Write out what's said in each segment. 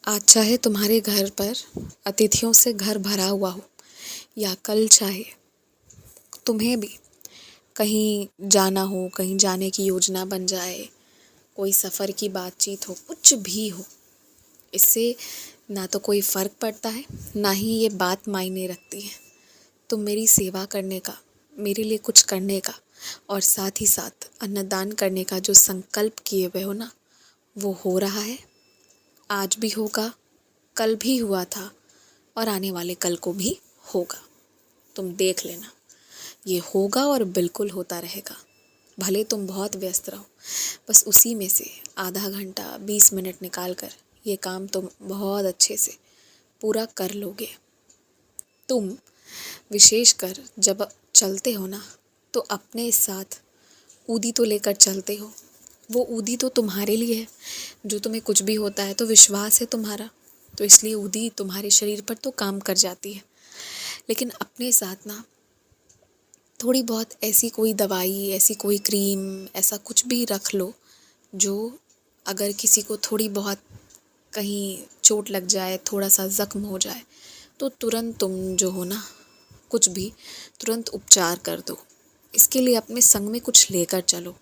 आज चाहे तुम्हारे घर पर अतिथियों से घर भरा हुआ हो, या कल चाहे तुम्हें भी कहीं जाना हो, कहीं जाने की योजना बन जाए, कोई सफ़र की बातचीत हो, कुछ भी हो, इससे ना तो कोई फ़र्क पड़ता है, ना ही ये बात मायने रखती है। तुम मेरी सेवा करने का, मेरे लिए कुछ करने का और साथ ही साथ अन्नदान करने का जो संकल्प किए हुए हो ना, वो हो रहा है। आज भी होगा, कल भी हुआ था और आने वाले कल को भी होगा। तुम देख लेना, ये होगा और बिल्कुल होता रहेगा। भले तुम बहुत व्यस्त रहो, बस उसी में से आधा घंटा 20 मिनट निकाल कर ये काम तुम बहुत अच्छे से पूरा कर लोगे। तुम विशेषकर जब चलते हो ना, तो अपने साथ ऊदी तो लेकर चलते हो। वो ऊदी तो तुम्हारे लिए है, जो तुम्हें कुछ भी होता है तो विश्वास है तुम्हारा, तो इसलिए ऊदी तुम्हारे शरीर पर तो काम कर जाती है। लेकिन अपने साथ ना थोड़ी बहुत ऐसी कोई दवाई, ऐसी कोई क्रीम, ऐसा कुछ भी रख लो जो अगर किसी को थोड़ी बहुत कहीं चोट लग जाए, थोड़ा सा ज़ख्म हो जाए, तो तुरंत तुम जो हो ना, कुछ भी तुरंत उपचार कर दो। इसके लिए अपने संग में कुछ लेकर चलो।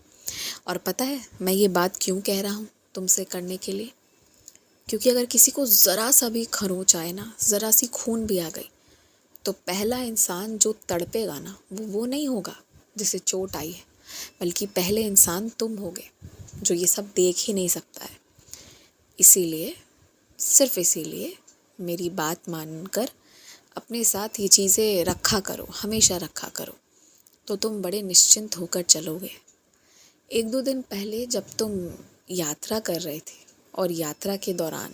और पता है मैं ये बात क्यों कह रहा हूँ तुमसे करने के लिए? क्योंकि अगर किसी को ज़रा सा भी खरोंच आए ना, ज़रा सी खून भी आ गई, तो पहला इंसान जो तड़पेगा ना, वो नहीं होगा जिसे चोट आई है, बल्कि पहले इंसान तुम होगे जो ये सब देख ही नहीं सकता है। इसीलिए, सिर्फ इसीलिए मेरी बात मानकर अपने साथ ये चीज़ें रखा करो, हमेशा रखा करो, तो तुम बड़े निश्चिंत होकर चलोगे। 1-2 दिन पहले जब तुम यात्रा कर रहे थे और यात्रा के दौरान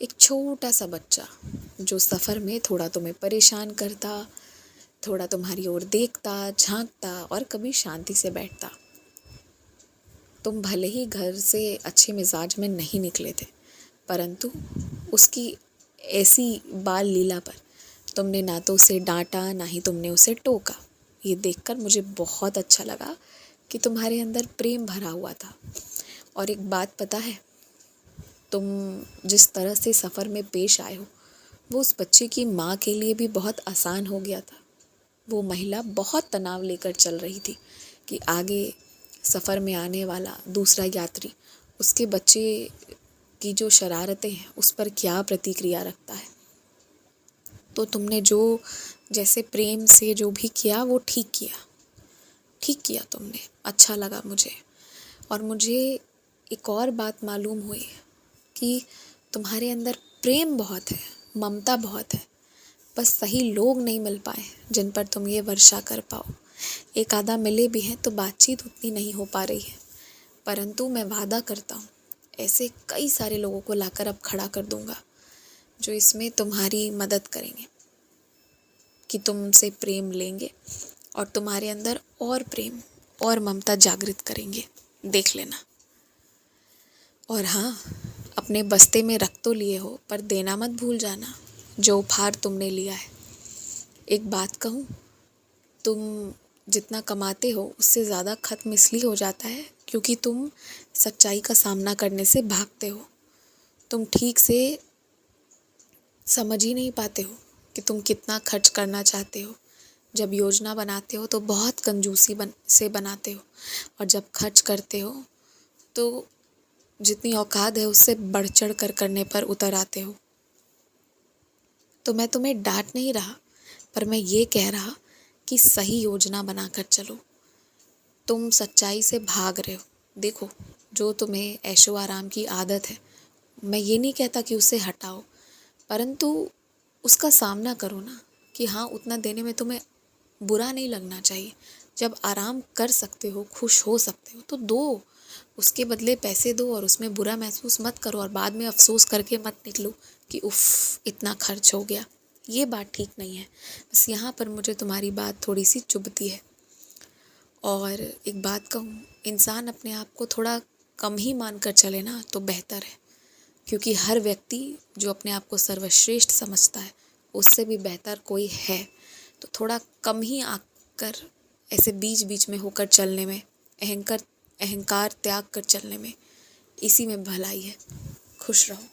एक छोटा सा बच्चा जो सफ़र में थोड़ा तुम्हें परेशान करता, थोड़ा तुम्हारी ओर देखता, झांकता और कभी शांति से बैठता। तुम भले ही घर से अच्छे मिजाज में नहीं निकले थे, परंतु उसकी ऐसी बाल लीला पर तुमने ना तो उसे डांटा, ना ही तुमने उसे टोका। ये देखकर मुझे बहुत अच्छा लगा कि तुम्हारे अंदर प्रेम भरा हुआ था। और एक बात पता है, तुम जिस तरह से सफ़र में पेश आए हो, वो उस बच्चे की माँ के लिए भी बहुत आसान हो गया था। वो महिला बहुत तनाव लेकर चल रही थी कि आगे सफ़र में आने वाला दूसरा यात्री उसके बच्चे की जो शरारतें हैं उस पर क्या प्रतिक्रिया रखता है। तो तुमने जो जैसे प्रेम से जो भी किया वो ठीक किया तुमने, अच्छा लगा मुझे। और मुझे एक और बात मालूम हुई कि तुम्हारे अंदर प्रेम बहुत है, ममता बहुत है, बस सही लोग नहीं मिल पाए जिन पर तुम ये वर्षा कर पाओ। एक आधा मिले भी हैं तो बातचीत उतनी नहीं हो पा रही है, परंतु मैं वादा करता हूँ ऐसे कई सारे लोगों को लाकर अब खड़ा कर दूंगा जो इसमें तुम्हारी मदद करेंगे कि तुमसे प्रेम लेंगे और तुम्हारे अंदर और प्रेम और ममता जागृत करेंगे। देख लेना। और हाँ, अपने बस्ते में रख तो लिए हो, पर देना मत भूल जाना जो उपहार तुमने लिया है। एक बात कहूँ, तुम जितना कमाते हो उससे ज़्यादा खत्म इसलिए हो जाता है क्योंकि तुम सच्चाई का सामना करने से भागते हो। तुम ठीक से समझ ही नहीं पाते हो कि तुम कितना खर्च करना चाहते हो। जब योजना बनाते हो तो बहुत कंजूसी से बनाते हो, और जब खर्च करते हो तो जितनी औकात है उससे बढ़ चढ़ कर करने पर उतर आते हो। तो मैं तुम्हें डांट नहीं रहा, पर मैं ये कह रहा कि सही योजना बनाकर चलो। तुम सच्चाई से भाग रहे हो। देखो, जो तुम्हें ऐशो आराम की आदत है, मैं ये नहीं कहता कि उसे हटाओ, परंतु उसका सामना करो ना कि हाँ, उतना देने में तुम्हें बुरा नहीं लगना चाहिए। जब आराम कर सकते हो, खुश हो सकते हो तो दो, उसके बदले पैसे दो और उसमें बुरा महसूस मत करो और बाद में अफसोस करके मत निकलो कि उफ़ इतना खर्च हो गया। ये बात ठीक नहीं है। बस यहाँ पर मुझे तुम्हारी बात थोड़ी सी चुभती है। और एक बात कहूँ, इंसान अपने आप को थोड़ा कम ही मान कर चले ना तो बेहतर है, क्योंकि हर व्यक्ति जो अपने आप को सर्वश्रेष्ठ समझता है उससे भी बेहतर कोई है। तो थोड़ा कम ही आकर ऐसे बीच बीच में होकर चलने में, अहंकार अहंकार त्याग कर चलने में, इसी में भलाई है। खुश रहो।